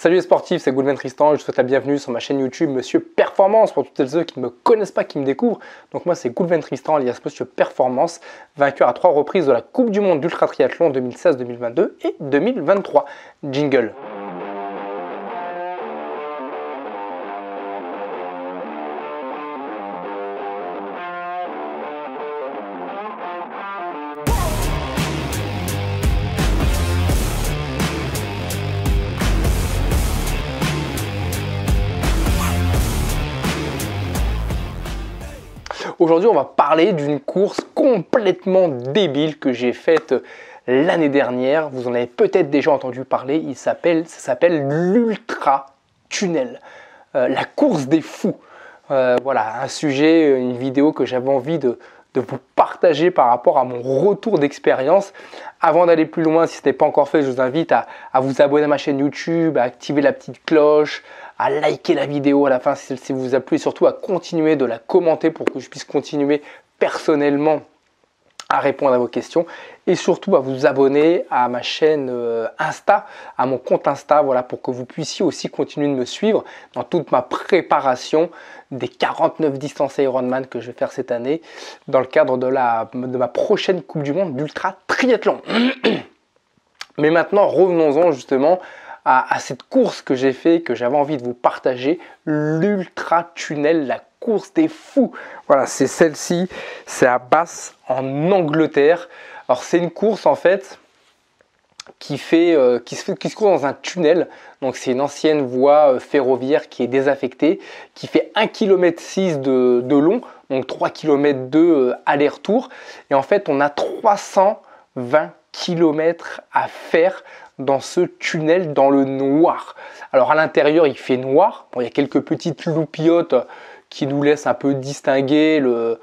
Salut les sportifs, c'est Goulven Tristan et je vous souhaite la bienvenue sur ma chaîne YouTube Monsieur Performance pour toutes ceux qui ne me connaissent pas, qui me découvrent. Donc moi c'est Goulven Tristan alias Monsieur Performance, vainqueur à 3 reprises de la Coupe du Monde d'Ultra Triathlon 2016, 2022 et 2023. Jingle. Aujourd'hui, on va parler d'une course complètement débile que j'ai faite l'année dernière. Vous en avez peut-être déjà entendu parler. Ça s'appelle l'Ultra Tunnel, la course des fous. Voilà, un sujet, une vidéo que j'avais envie de vous partager par rapport à mon retour d'expérience. Avant d'aller plus loin, si ce n'est pas encore fait, je vous invite à vous abonner à ma chaîne YouTube, à activer la petite cloche, à liker la vidéo à la fin si celle-ci vous a plu et surtout à continuer de la commenter pour que je puisse continuer personnellement à répondre à vos questions et surtout à vous abonner à ma chaîne Insta, à mon compte Insta, voilà, pour que vous puissiez aussi continuer de me suivre dans toute ma préparation des 49 distances Ironman que je vais faire cette année dans le cadre de ma prochaine Coupe du Monde d'Ultra Triathlon. Mais maintenant, revenons-en justement à cette course que j'ai fait, que j'avais envie de vous partager, l'Ultra Tunnel, la course des fous. Voilà, c'est celle-ci, c'est à Bath en Angleterre. Alors c'est une course en fait qui se court dans un tunnel. Donc c'est une ancienne voie ferroviaire qui est désaffectée, qui fait 1,6 km de long, donc 3,2 km aller-retour. Et en fait, on a 320 km à faire dans ce tunnel dans le noir. Alors à l'intérieur, il fait noir. Bon, il y a quelques petites loupiottes qui nous laissent un peu distinguer le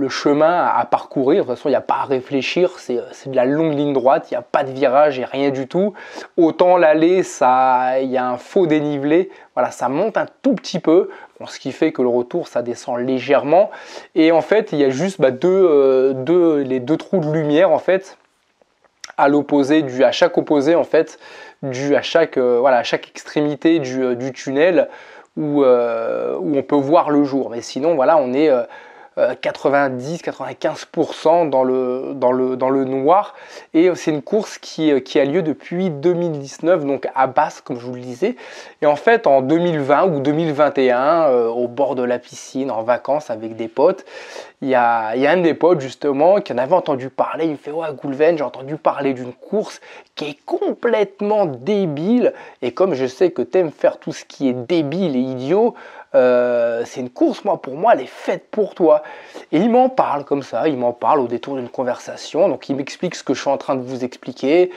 chemin à parcourir. De toute façon, il n'y a pas à réfléchir, c'est de la longue ligne droite, il n'y a pas de virage et rien du tout. Autant l'aller, il y a un faux dénivelé, voilà, ça monte un tout petit peu, bon, ce qui fait que le retour, ça descend légèrement. Et en fait, il y a juste les deux trous de lumière, en fait, à l'opposé, à chaque opposé, en fait, à chaque extrémité du tunnel où on peut voir le jour. Mais sinon, voilà, on est 90-95% dans le noir. Et c'est une course qui a lieu depuis 2019, donc à Bath, comme je vous le disais. Et en fait, en 2020 ou 2021, au bord de la piscine, en vacances avec des potes, il y a un des potes justement qui en avait entendu parler. Il me fait « Ouais, Goulven, j'ai entendu parler d'une course qui est complètement débile. Et comme je sais que tu aimes faire tout ce qui est débile et idiot, c'est une course, pour moi, elle est faite pour toi. » Et il m'en parle comme ça, il m'en parle au détour d'une conversation. Donc il m'explique ce que je suis en train de vous expliquer.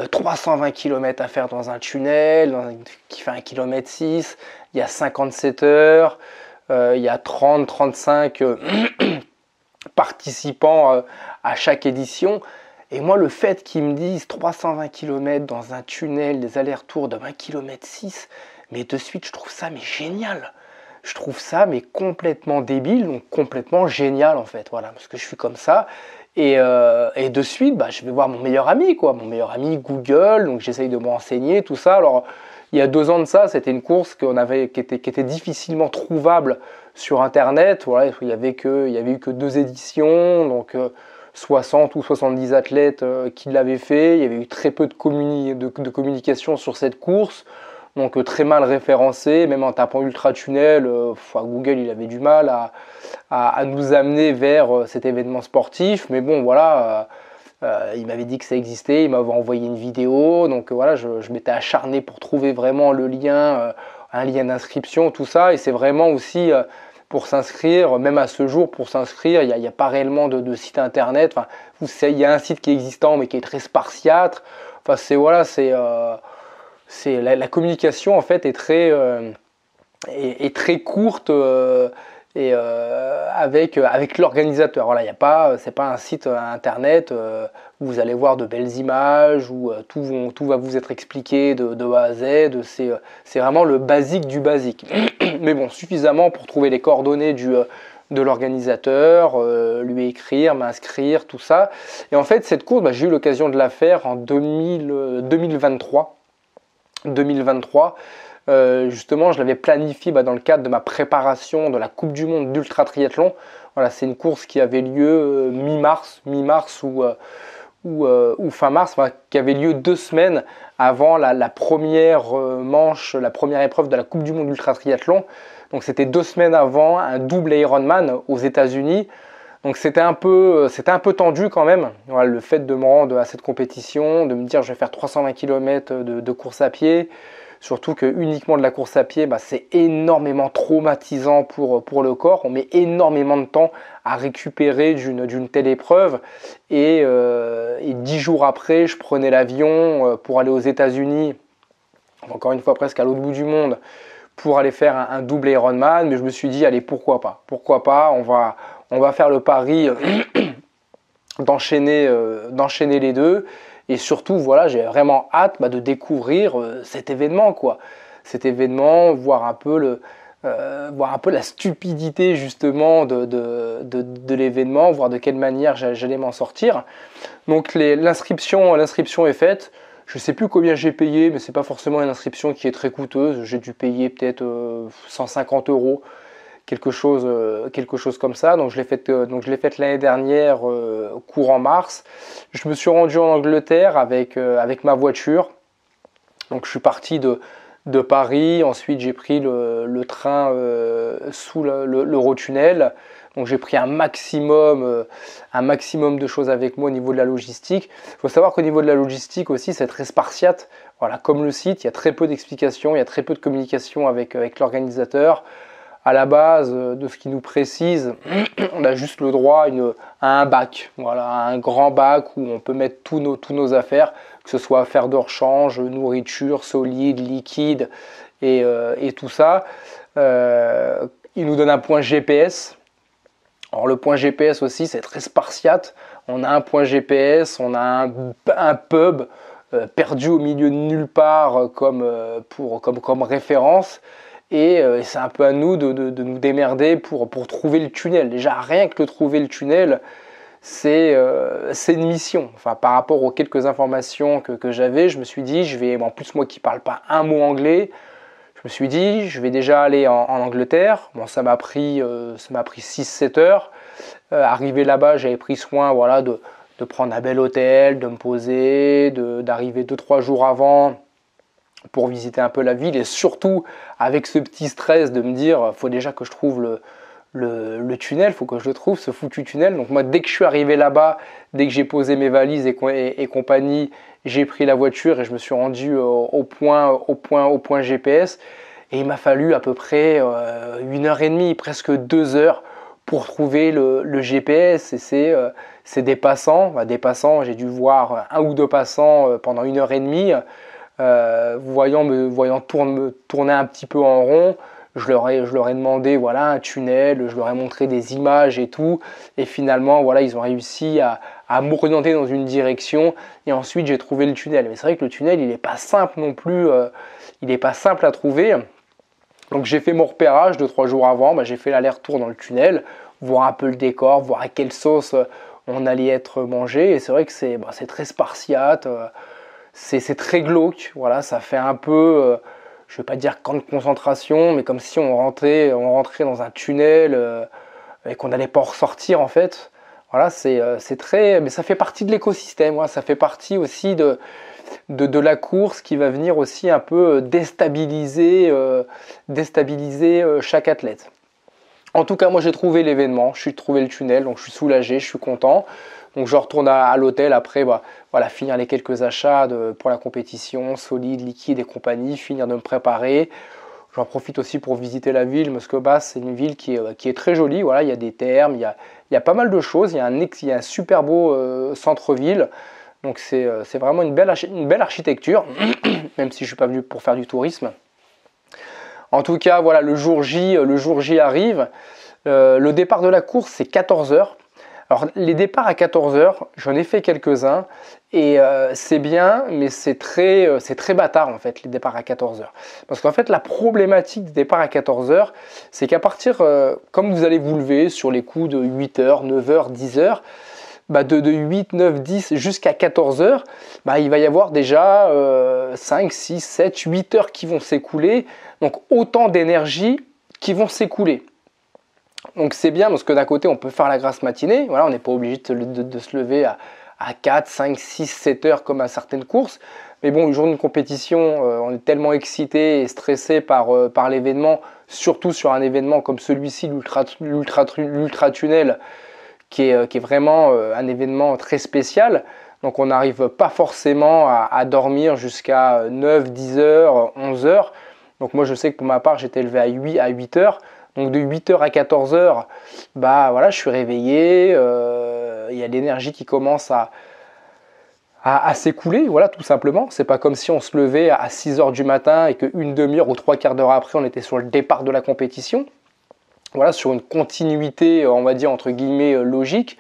320 km à faire dans un tunnel qui fait 1,6 km. Il y a 57 heures. Il y a 30-35 participants à chaque édition. Et moi, le fait qu'ils me disent 320 km dans un tunnel, des allers-retours de 1,6 km, mais de suite, je trouve ça génial. Je trouve ça complètement débile, donc complètement génial en fait, voilà, parce que je suis comme ça. Et de suite, je vais voir mon meilleur ami, mon meilleur ami Google, donc j'essaye de me renseigner, tout ça. Alors, il y a 2 ans de ça, c'était une course qui était difficilement trouvable sur Internet. Voilà, il y avait eu que 2 éditions, donc 60 ou 70 athlètes qui l'avaient fait. Il y avait eu très peu de communication sur cette course. Donc très mal référencé, même en tapant Ultra Tunnel, Google il avait du mal à nous amener vers cet événement sportif. Mais bon voilà, il m'avait dit que ça existait, il m'avait envoyé une vidéo. Donc voilà, je m'étais acharné pour trouver vraiment le lien, un lien d'inscription, tout ça. Et c'est vraiment aussi pour s'inscrire, même à ce jour, pour s'inscrire, il n'y a pas réellement de site internet. Enfin, il y a un site qui est existant mais qui est très spartiate. Enfin la communication en fait est très courte avec l'organisateur. Voilà, c'est pas un site internet où vous allez voir de belles images, où tout va vous être expliqué de A à Z. C'est vraiment le basique du basique. Mais bon, suffisamment pour trouver les coordonnées de l'organisateur, lui écrire, m'inscrire, tout ça. Et en fait, cette course, j'ai eu l'occasion de la faire en 2023. 2023. Justement, je l'avais planifié dans le cadre de ma préparation de la Coupe du Monde d'ultra triathlon. Voilà, c'est une course qui avait lieu mi-mars ou fin mars, enfin, qui avait lieu 2 semaines avant la première manche, la première épreuve de la Coupe du Monde d'ultra triathlon. Donc c'était 2 semaines avant un double Ironman aux États-Unis. Donc c'était un peu tendu quand même. Voilà, le fait de me rendre à cette compétition, de me dire je vais faire 320 km de course à pied. Surtout que uniquement de la course à pied, c'est énormément traumatisant pour le corps. On met énormément de temps à récupérer d'une telle épreuve. Et 10 jours après, je prenais l'avion pour aller aux États-Unis, encore une fois presque à l'autre bout du monde, pour aller faire un double Ironman. Mais je me suis dit, allez, pourquoi pas? Pourquoi pas? On va faire le pari d'enchaîner les deux. Et surtout, voilà, j'ai vraiment hâte de découvrir cet événement, quoi. Cet événement, voir un peu la stupidité justement de l'événement, voir de quelle manière j'allais m'en sortir. Donc l'inscription est faite. Je ne sais plus combien j'ai payé, mais ce n'est pas forcément une inscription qui est très coûteuse. J'ai dû payer peut-être 150 €. Quelque chose comme ça. Donc je l'ai faite l'année dernière, courant mars. Je me suis rendu en Angleterre avec ma voiture. Donc je suis parti de Paris. Ensuite j'ai pris le train sous l'Eurotunnel. Donc j'ai pris un maximum de choses avec moi au niveau de la logistique. Il faut savoir qu'au niveau de la logistique aussi, c'est très spartiate. Voilà, comme le site, il y a très peu d'explications, il y a très peu de communication avec l'organisateur. À la base de ce qui nous précise, on a juste le droit à un bac, voilà, un grand bac où on peut mettre tous nos affaires, que ce soit affaires de rechange, nourriture, solide, liquide et tout ça. Il nous donne un point GPS. Alors le point GPS aussi, c'est très spartiate. On a un point GPS, on a un pub perdu au milieu de nulle part comme référence. Et c'est un peu à nous de nous démerder pour trouver le tunnel. Déjà, rien que trouver le tunnel, c'est une mission. Enfin, par rapport aux quelques informations que j'avais, je me suis dit, en plus moi qui ne parle pas un mot anglais, je me suis dit, je vais déjà aller en Angleterre. Bon, ça m'a pris 6-7 heures. Arrivé là-bas, j'avais pris soin de prendre un bel hôtel, de me poser, d'arriver 2-3 jours avant pour visiter un peu la ville, et surtout avec ce petit stress de me dire faut déjà que je trouve le tunnel, faut que je le trouve, ce foutu tunnel. Donc moi, dès que je suis arrivé là-bas, dès que j'ai posé mes valises et compagnie, j'ai pris la voiture et je me suis rendu au point GPS, et il m'a fallu à peu près 1h30, presque 2 heures pour trouver le GPS. Et c'est des passants, j'ai dû voir 1 ou 2 passants pendant 1h30. Voyant me tourner un petit peu en rond, je leur ai demandé voilà, un tunnel, je leur ai montré des images et tout, et finalement voilà, ils ont réussi à m'orienter dans une direction, et ensuite j'ai trouvé le tunnel. Mais c'est vrai que le tunnel, il n'est pas simple non plus, il n'est pas simple à trouver. Donc j'ai fait mon repérage 2-3 jours avant, j'ai fait l'aller-retour dans le tunnel, voir un peu le décor, voir à quelle sauce on allait être mangé, et c'est vrai que c'est très spartiate. C'est très glauque, voilà, ça fait un peu, je ne vais pas dire camp de concentration, mais comme si on rentrait dans un tunnel et qu'on n'allait pas en ressortir en fait. Voilà, mais ça fait partie de l'écosystème, voilà, ça fait partie aussi de la course qui va venir aussi un peu déstabiliser chaque athlète. En tout cas, moi j'ai trouvé l'événement, j'ai trouvé le tunnel, donc je suis soulagé, je suis content. Donc je retourne à l'hôtel après, voilà, finir les quelques achats pour la compétition, solide, liquide et compagnie, finir de me préparer. J'en profite aussi pour visiter la ville. Muscobasse, c'est une ville qui est très jolie. Voilà, il y a des thermes, il y a pas mal de choses. Il y a un super beau centre-ville. Donc c'est vraiment une belle architecture, même si je ne suis pas venu pour faire du tourisme. En tout cas, voilà, le jour J arrive. Le départ de la course, c'est 14 h. Alors les départs à 14 h, j'en ai fait quelques-uns et c'est bien, mais c'est très bâtard en fait les départs à 14 h. Parce qu'en fait la problématique des départs à 14 h, c'est qu'à partir, comme vous allez vous lever sur les coups de 8 h, 9 h, 10 h, de 8, 9, 10 jusqu'à 14 heures, il va y avoir déjà 5, 6, 7, 8 heures qui vont s'écouler. Donc autant d'énergie qui vont s'écouler. Donc c'est bien parce que d'un côté on peut faire la grasse matinée, voilà, on n'est pas obligé de se lever à 4, 5, 6, 7 heures comme à certaines courses. Mais bon, le jour d'une compétition, on est tellement excité et stressé par l'événement, surtout sur un événement comme celui-ci, l'Ultra Tunnel, qui est vraiment un événement très spécial. Donc on n'arrive pas forcément à dormir jusqu'à 9, 10 heures, 11 heures. Donc moi je sais que pour ma part, j'étais levé à 8 heures. Donc de 8h à 14h, voilà, je suis réveillé, il y a l'énergie qui commence à s'écouler, voilà, tout simplement. C'est pas comme si on se levait à 6h du matin et qu'une demi-heure ou 3/4 d'heure après, on était sur le départ de la compétition. Voilà, sur une continuité, on va dire, entre guillemets, logique.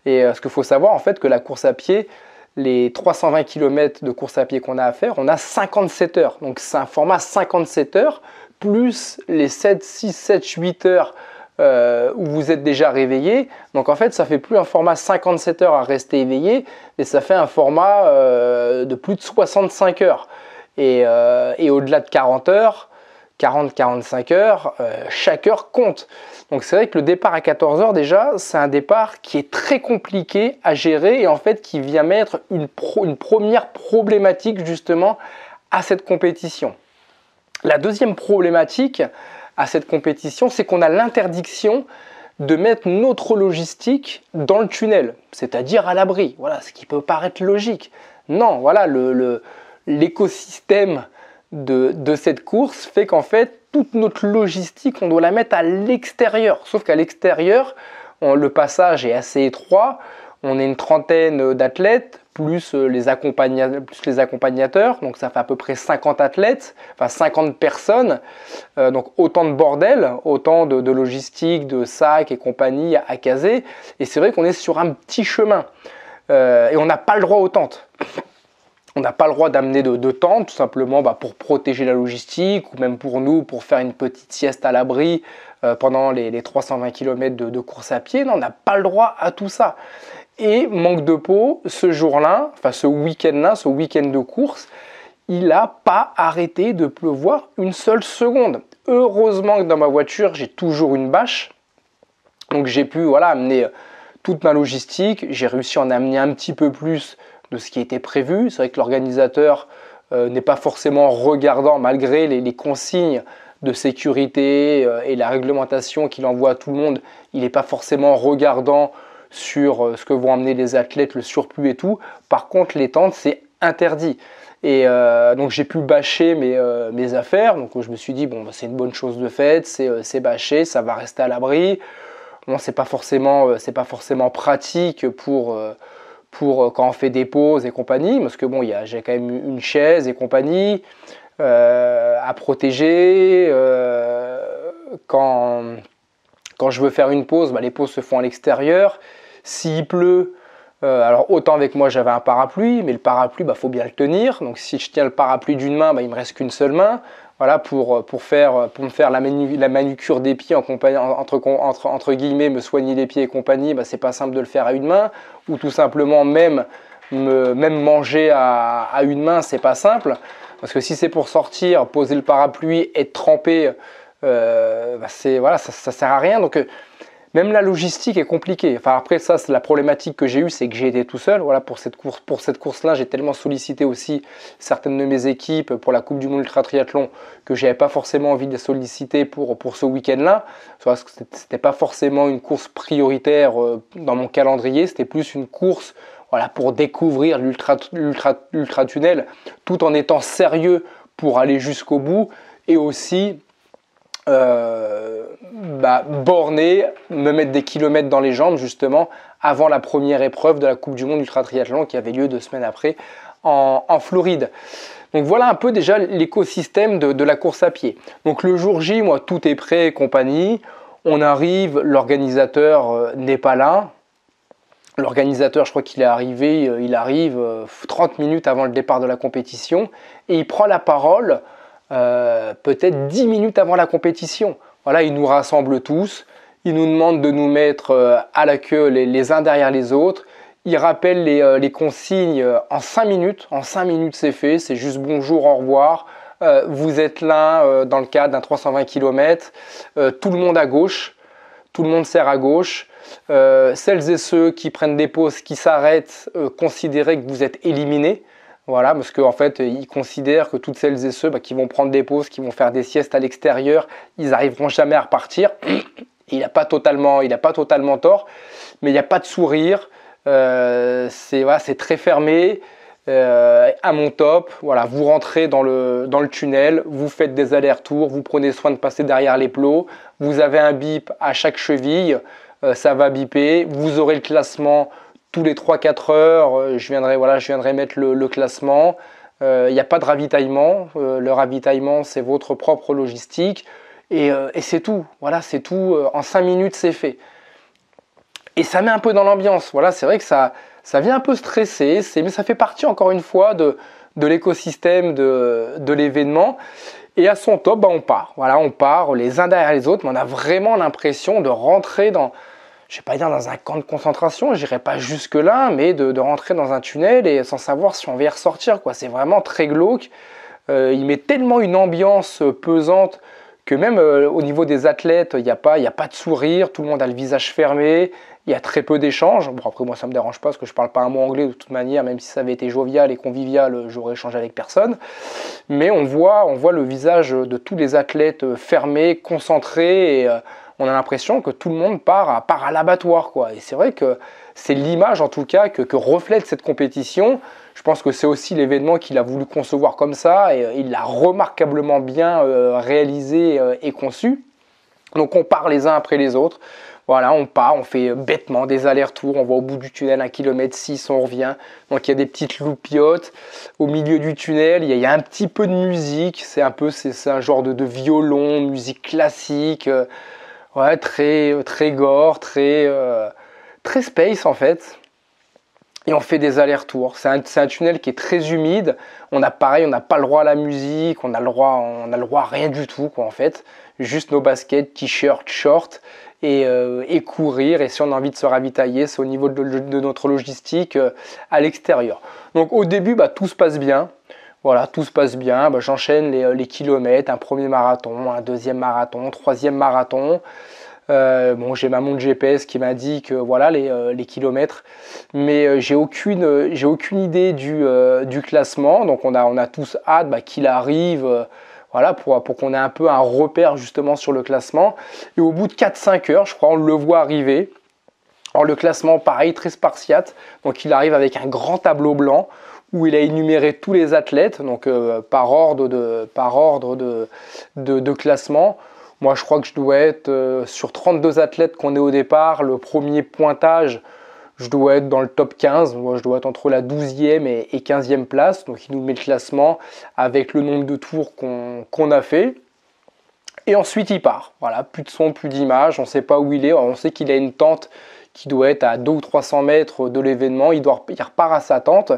Et ce qu'il faut savoir, en fait, que la course à pied, les 320 km de course à pied qu'on a à faire, on a 57 heures. Donc c'est un format 57 heures, plus les 7, 6, 7, 8 heures où vous êtes déjà réveillé. Donc en fait, ça fait plus un format 57 heures à rester éveillé, mais ça fait un format de plus de 65 heures. Et au-delà de 40 heures, 40-45 heures, chaque heure compte. Donc c'est vrai que le départ à 14 heures déjà, c'est un départ qui est très compliqué à gérer et en fait qui vient mettre une première problématique justement à cette compétition. La deuxième problématique à cette compétition, c'est qu'on a l'interdiction de mettre notre logistique dans le tunnel, c'est-à-dire à l'abri. Voilà, ce qui peut paraître logique. Non, voilà, l'écosystème de cette course fait qu'en fait, toute notre logistique, on doit la mettre à l'extérieur. Sauf qu'à l'extérieur, le passage est assez étroit. On est une trentaine d'athlètes, plus les accompagnateurs. Donc ça fait à peu près 50 athlètes, enfin 50 personnes. Donc autant de bordel, autant de logistique, de sacs et compagnie à caser. Et c'est vrai qu'on est sur un petit chemin. Et on n'a pas le droit aux tentes. On n'a pas le droit d'amener de tentes, tout simplement pour protéger la logistique, ou même pour nous, pour faire une petite sieste à l'abri pendant les 320 km de course à pied. Non, on n'a pas le droit à tout ça. Et manque de peau, ce jour-là, enfin ce week-end-là, ce week-end de course, il n'a pas arrêté de pleuvoir une seule seconde. Heureusement que dans ma voiture, j'ai toujours une bâche. Donc j'ai pu amener toute ma logistique. J'ai réussi à en amener un petit peu plus de ce qui était prévu. C'est vrai que l'organisateur n'est pas forcément regardant, malgré les consignes de sécurité et la réglementation qu'il envoie à tout le monde. Il n'est pas forcément regardant sur ce que vont amener les athlètes, le surplus et tout. Par contre, les tentes, c'est interdit. Et donc j'ai pu bâcher mes affaires. Donc je me suis dit, bon, c'est une bonne chose de faite, c'est bâché, ça va rester à l'abri. Bon, c'est pas forcément pratique pour quand on fait des pauses et compagnie, parce que bon, j'ai quand même une chaise et compagnie à protéger. Quand je veux faire une pause, les pauses se font à l'extérieur. S'il pleut, alors autant avec moi j'avais un parapluie, mais le parapluie, faut bien le tenir. Donc si je tiens le parapluie d'une main, il me reste qu'une seule main. Voilà, pour me faire la manucure des pieds entre guillemets, me soigner les pieds et compagnie, c'est pas simple de le faire à une main. Ou tout simplement même manger à une main, c'est pas simple. Parce que si c'est pour sortir, poser le parapluie, être trempé, ça sert à rien. Donc même la logistique est compliquée. Enfin, après ça, c'est la problématique que j'ai eue, c'est que j'ai été tout seul. Voilà, pour cette course-là, j'ai tellement sollicité aussi certaines de mes équipes pour la Coupe du Monde Ultra Triathlon que j'avais pas forcément envie de les solliciter pour ce week-end-là. Parce que c'était pas forcément une course prioritaire dans mon calendrier. C'était plus une course, pour découvrir l'Ultra Tunnel, tout en étant sérieux pour aller jusqu'au bout et aussi borner, me mettre des kilomètres dans les jambes justement avant la première épreuve de la Coupe du Monde Ultra Triathlon qui avait lieu 2 semaines après en Floride. Donc voilà un peu déjà l'écosystème de la course à pied. Donc le jour J, moi tout est prêt et compagnie. On arrive, l'organisateur n'est pas là. L'organisateur, je crois qu'il est arrivé, il arrive 30 minutes avant le départ de la compétition et il prend la parole peut-être 10 minutes avant la compétition. Voilà, il nous rassemble tous, il nous demande de nous mettre à la queue les uns derrière les autres, Il rappelle les consignes en 5 minutes. En 5 minutes, c'est fait. C'est juste bonjour, au revoir. Vous êtes là dans le cadre d'un 320 km. Tout le monde à gauche. Tout le monde sert à gauche. Celles et ceux qui prennent des pauses, qui s'arrêtent, considérez que vous êtes éliminés. Voilà, parce qu'en fait, ils considèrent que toutes celles et ceux qui vont prendre des pauses, qui vont faire des siestes à l'extérieur, ils n'arriveront jamais à repartir. Il n'a pas totalement tort, mais il n'y a pas de sourire. C'est très fermé. À mon top, voilà, vous rentrez dans le tunnel, vous faites des allers-retours, vous prenez soin de passer derrière les plots, vous avez un bip à chaque cheville, ça va biper, vous aurez le classement tous les 3-4 heures, je viendrai mettre le classement. Il n'y a pas de ravitaillement, le ravitaillement c'est votre propre logistique et c'est tout, voilà, c'est tout, en 5 minutes c'est fait. Et ça met un peu dans l'ambiance, voilà, c'est vrai que ça vient un peu stresser, mais ça fait partie encore une fois de l'écosystème de l'événement. Et à son top, on part. Voilà, on part les uns derrière les autres, mais on a vraiment l'impression de rentrer dans, je ne vais pas dire dans un camp de concentration, je n'irai pas jusque-là, mais de rentrer dans un tunnel et sans savoir si on va y ressortir, quoi. C'est vraiment très glauque. Il met tellement une ambiance pesante que même au niveau des athlètes, il n'y a pas de sourire, tout le monde a le visage fermé, il y a très peu d'échanges. Bon, après, moi, ça ne me dérange pas parce que je ne parle pas un mot anglais de toute manière, même si ça avait été jovial et convivial, j'aurais échangé avec personne. Mais on voit le visage de tous les athlètes fermés, concentrés, et on a l'impression que tout le monde part à l'abattoir, quoi. Et c'est vrai que c'est l'image, en tout cas, que reflète cette compétition. Je pense que c'est aussi l'événement qu'il a voulu concevoir comme ça, et il l'a remarquablement bien réalisé et conçu. Donc on part les uns après les autres. Voilà, on part, on fait bêtement des allers-retours, on va au bout du tunnel 1,6 km, on revient. Donc il y a des petites loupiottes. Au milieu du tunnel, il y a un petit peu de musique. C'est un genre de violon, musique classique. Ouais, très gore, très space en fait. Et on fait des allers-retours. C'est un tunnel qui est très humide. On n'a pas le droit à la musique, on a le droit à rien du tout, quoi, en fait. Juste nos baskets, t-shirts, shorts et courir. Et si on a envie de se ravitailler, c'est au niveau de notre logistique à l'extérieur. Donc au début, tout se passe bien. Voilà, tout se passe bien. J'enchaîne les kilomètres, un premier marathon, un deuxième marathon, troisième marathon. J'ai ma montre GPS qui m'indique voilà les kilomètres, mais j'ai aucune idée du classement. Donc on a tous hâte qu'il arrive, voilà, pour qu'on ait un peu un repère justement sur le classement. Et au bout de 4-5 heures, je crois, on le voit arriver. Alors le classement, pareil, très spartiate. Donc il arrive avec un grand tableau blanc où il a énuméré tous les athlètes, donc par ordre de classement. Moi, je crois que je dois être sur 32 athlètes qu'on est au départ. Le premier pointage, je dois être dans le top 15. Moi, je dois être entre la 12e et 15e place. Donc, il nous met le classement avec le nombre de tours qu'on a fait. Et ensuite, il part. Voilà, plus de son, plus d'image. On ne sait pas où il est. Alors, on sait qu'il a une tente qui doit être à 200 ou 300 mètres de l'événement. Il repart à sa tente.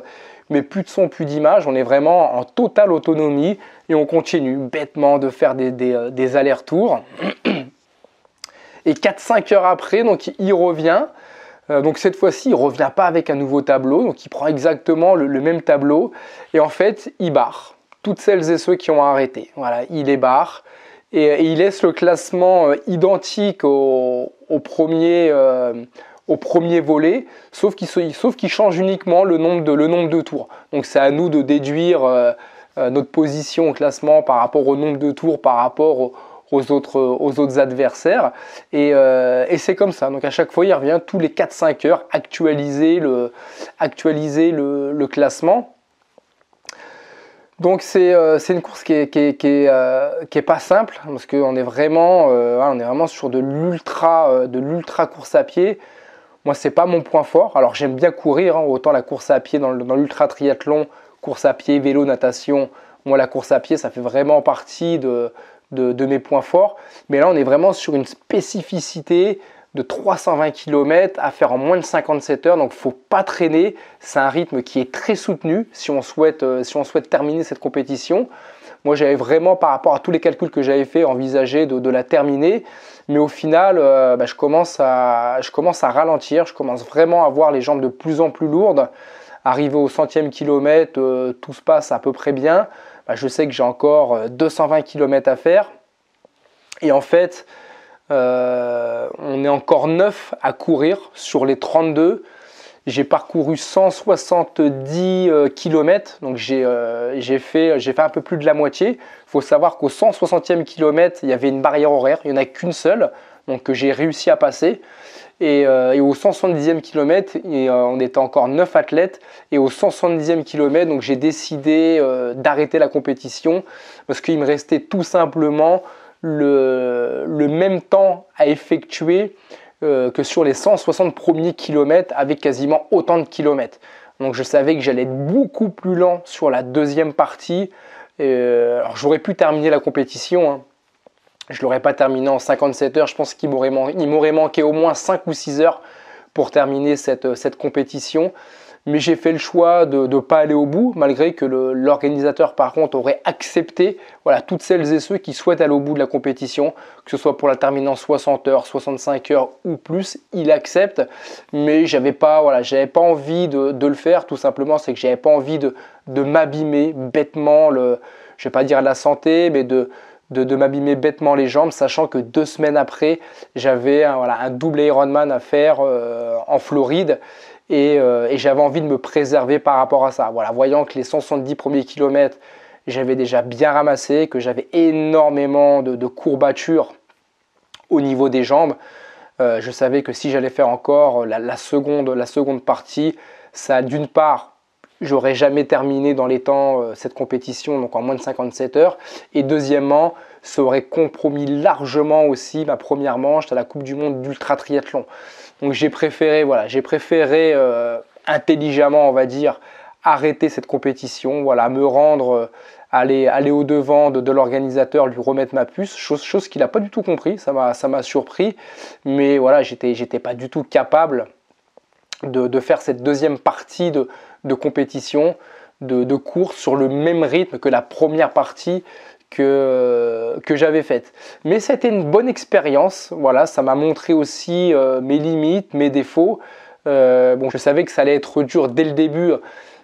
Mais plus de son, plus d'image, on est vraiment en totale autonomie et on continue bêtement de faire des allers-retours. Et 4-5 heures après, donc il revient. Donc cette fois-ci, il ne revient pas avec un nouveau tableau, donc il prend exactement le même tableau. Et en fait, il barre toutes celles et ceux qui ont arrêté. Voilà, il les barre et il laisse le classement identique au premier volet, sauf qu'il change uniquement le nombre de tours. Donc c'est à nous de déduire notre position au classement par rapport au nombre de tours, par rapport aux autres adversaires. Et c'est comme ça. Donc à chaque fois, il revient tous les 4-5 heures actualiser le classement. Donc c'est une course qui est pas simple parce qu'on est vraiment sur de l'ultra course à pied. Moi, c'est pas mon point fort. Alors, j'aime bien courir, autant la course à pied dans l'ultra triathlon, course à pied, vélo, natation. Moi, la course à pied, ça fait vraiment partie de mes points forts. Mais là, on est vraiment sur une spécificité de 320 km à faire en moins de 57 heures. Donc, il ne faut pas traîner. C'est un rythme qui est très soutenu si on souhaite terminer cette compétition. Moi, j'avais vraiment, par rapport à tous les calculs que j'avais fait, envisagé de la terminer. Mais au final, je commence à ralentir. Je commence vraiment à voir les jambes de plus en plus lourdes. Arrivé au 100e kilomètre, tout se passe à peu près bien. Je sais que j'ai encore 220 km à faire. Et en fait, on est encore 9 à courir sur les 32. J'ai parcouru 170 km, donc j'ai fait un peu plus de la moitié. Il faut savoir qu'au 160e kilomètre, il y avait une barrière horaire, il n'y en a qu'une seule, donc que j'ai réussi à passer. Et au 170e kilomètre, on était encore 9 athlètes. Et au 170e kilomètre, donc j'ai décidé d'arrêter la compétition parce qu'il me restait tout simplement le même temps à effectuer que sur les 160 premiers kilomètres avec quasiment autant de kilomètres. Donc je savais que j'allais être beaucoup plus lent sur la deuxième partie. Alors j'aurais pu terminer la compétition, hein. Je ne l'aurais pas terminé en 57 heures. Je pense qu'il m'aurait manqué au moins 5 ou 6 heures pour terminer cette compétition. Mais j'ai fait le choix de ne pas aller au bout, malgré que l'organisateur, par contre, aurait accepté toutes celles et ceux qui souhaitent aller au bout de la compétition, que ce soit pour la terminer en 60 heures, 65 heures ou plus, il accepte. Mais j'avais pas envie de le faire, tout simplement, c'est que j'avais pas envie de m'abîmer bêtement, je ne vais pas dire la santé, mais de m'abîmer bêtement les jambes, sachant que 2 semaines après, j'avais un double Ironman à faire en Floride. Et j'avais envie de me préserver par rapport à ça. Voyant que les 170 premiers kilomètres, j'avais déjà bien ramassé, que j'avais énormément de courbatures au niveau des jambes, je savais que si j'allais faire encore la seconde partie, ça, d'une part, j'aurais jamais terminé dans les temps cette compétition, donc en moins de 57 heures. Et deuxièmement, ça aurait compromis largement aussi ma première manche à la Coupe du Monde d'ultra triathlon. Donc j'ai préféré intelligemment, on va dire, arrêter cette compétition, me rendre, aller au-devant de l'organisateur, lui remettre ma puce, chose qu'il n'a pas du tout compris, ça m'a surpris. Mais j'étais pas du tout capable de faire cette deuxième partie de compétition, de course sur le même rythme que la première partie que j'avais faite. Mais c'était une bonne expérience, ça m'a montré aussi mes limites, mes défauts. Je savais que ça allait être dur dès le début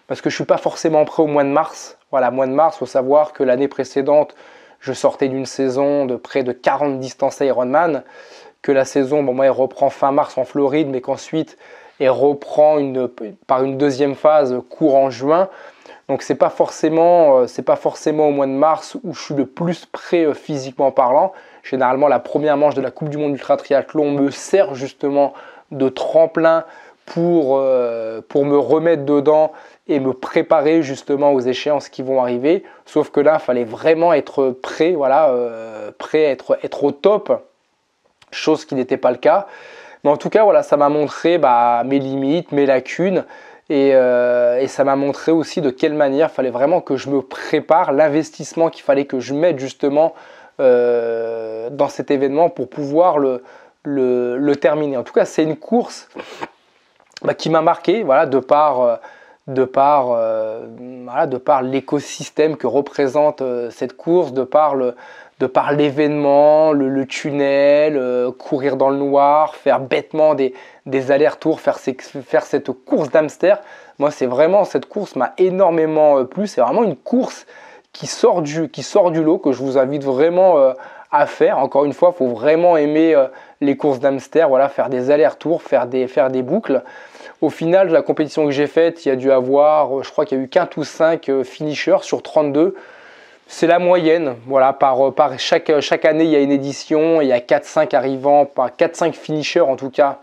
parce que je ne suis pas forcément prêt au mois de mars. Mois de mars, il faut savoir que l'année précédente, je sortais d'une saison de près de 40 distances Ironman, que la saison, elle reprend fin mars en Floride, mais qu'ensuite, elle reprend par une deuxième phase courant juin. Donc c'est pas forcément au mois de mars où je suis le plus prêt physiquement parlant. Généralement, la première manche de la Coupe du Monde Ultra Triathlon me sert justement de tremplin pour me remettre dedans et me préparer justement aux échéances qui vont arriver. Sauf que là, il fallait vraiment être prêt, prêt, être au top, chose qui n'était pas le cas. Mais en tout cas, ça m'a montré mes limites, mes lacunes. Et ça m'a montré aussi de quelle manière il fallait vraiment que je me prépare, l'investissement qu'il fallait que je mette justement dans cet événement pour pouvoir le terminer. En tout cas, c'est une course qui m'a marqué, de par l'écosystème que représente cette course, de par l'événement, le tunnel, courir dans le noir, faire bêtement des allers-retours, faire cette course d'hamster. Moi, cette course m'a énormément plu. C'est vraiment une course qui sort du lot, que je vous invite vraiment à faire. Encore une fois, il faut vraiment aimer les courses d'hamster, faire des allers-retours, faire des boucles. Au final de la compétition que j'ai faite, il y a dû avoir, je crois qu'il y a eu qu'un ou 5 finishers sur 32. C'est la moyenne, par chaque année il y a une édition, et il y a 4-5 arrivants, 4-5 finishers en tout cas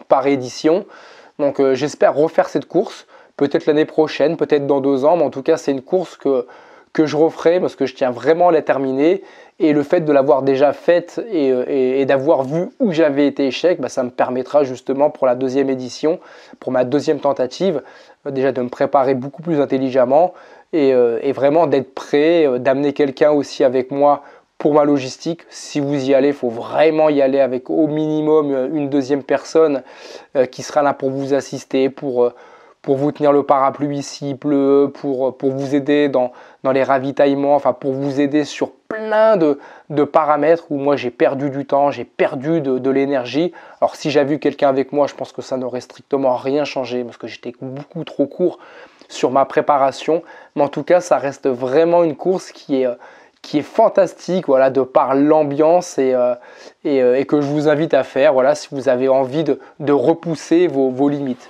par édition. Donc j'espère refaire cette course, peut-être l'année prochaine, peut-être dans 2 ans, mais en tout cas c'est une course que je referai parce que je tiens vraiment à la terminer. Et le fait de l'avoir déjà faite et d'avoir vu où j'avais été échec, ça me permettra justement pour la deuxième édition, pour ma deuxième tentative, déjà de me préparer beaucoup plus intelligemment et vraiment d'être prêt, d'amener quelqu'un aussi avec moi pour ma logistique. Si vous y allez, il faut vraiment y aller avec au minimum une deuxième personne qui sera là pour vous assister, pour pour vous tenir le parapluie s'il pleut, pour vous aider dans les ravitaillements, enfin pour vous aider sur plein de paramètres où moi j'ai perdu du temps, j'ai perdu de l'énergie. Alors si j'avais eu quelqu'un avec moi, je pense que ça n'aurait strictement rien changé parce que j'étais beaucoup trop court sur ma préparation. Mais en tout cas, ça reste vraiment une course qui est fantastique, voilà, de par l'ambiance et que je vous invite à faire, voilà, si vous avez envie de repousser vos limites.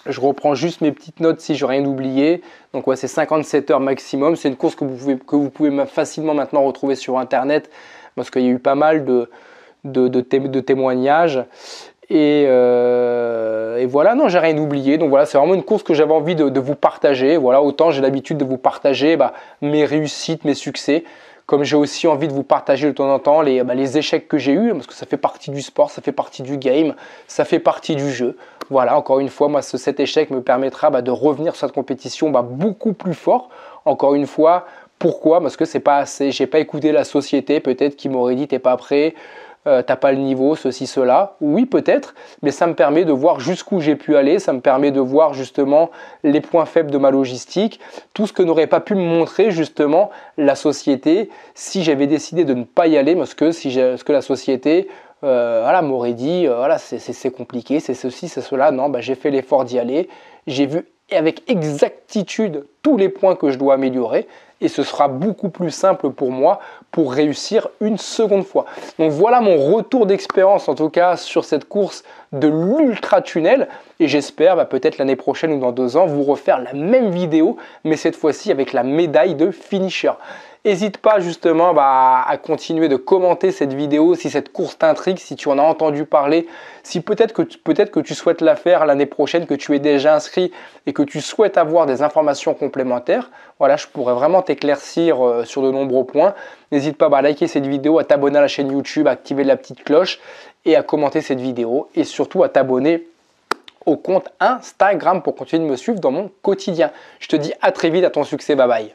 Je reprends juste mes petites notes si je n'ai rien oublié. Donc ouais, c'est 57 heures maximum. C'est une course que vous pouvez facilement maintenant retrouver sur Internet parce qu'il y a eu pas mal de témoignages. Et voilà, non, j'ai rien oublié. Donc voilà, c'est vraiment une course que j'avais envie de vous partager. Voilà, autant j'ai l'habitude de vous partager mes réussites, mes succès. Comme j'ai aussi envie de vous partager de temps en temps les échecs que j'ai eus, parce que ça fait partie du sport, ça fait partie du game, ça fait partie du jeu. Voilà, encore une fois, moi, cet échec me permettra de revenir sur cette compétition beaucoup plus fort. Encore une fois, pourquoi? Parce que c'est pas assez. J'ai pas écouté la société, peut-être, qui m'aurait dit t'es pas prêt, t'as pas le niveau, ceci, cela. Oui, peut-être, mais ça me permet de voir jusqu'où j'ai pu aller, ça me permet de voir justement les points faibles de ma logistique, tout ce que n'aurait pas pu me montrer justement la société si j'avais décidé de ne pas y aller, parce que la société voilà, m'aurait dit voilà, c'est compliqué, c'est ceci, c'est cela. Non, j'ai fait l'effort d'y aller, j'ai vu avec exactitude tous les points que je dois améliorer et ce sera beaucoup plus simple pour moi pour réussir une seconde fois. Donc voilà mon retour d'expérience en tout cas sur cette course de l'Ultra Tunnel et j'espère peut-être l'année prochaine ou dans 2 ans vous refaire la même vidéo mais cette fois-ci avec la médaille de finisher. N'hésite pas justement à continuer de commenter cette vidéo si cette course t'intrigue, si tu en as entendu parler, si peut-être que tu souhaites la faire l'année prochaine, que tu es déjà inscrit et que tu souhaites avoir des informations complémentaires. Voilà, je pourrais vraiment t'éclaircir sur de nombreux points. N'hésite pas à liker cette vidéo, à t'abonner à la chaîne YouTube, à activer la petite cloche et à commenter cette vidéo et surtout à t'abonner au compte Instagram pour continuer de me suivre dans mon quotidien. Je te dis à très vite, à ton succès, bye bye.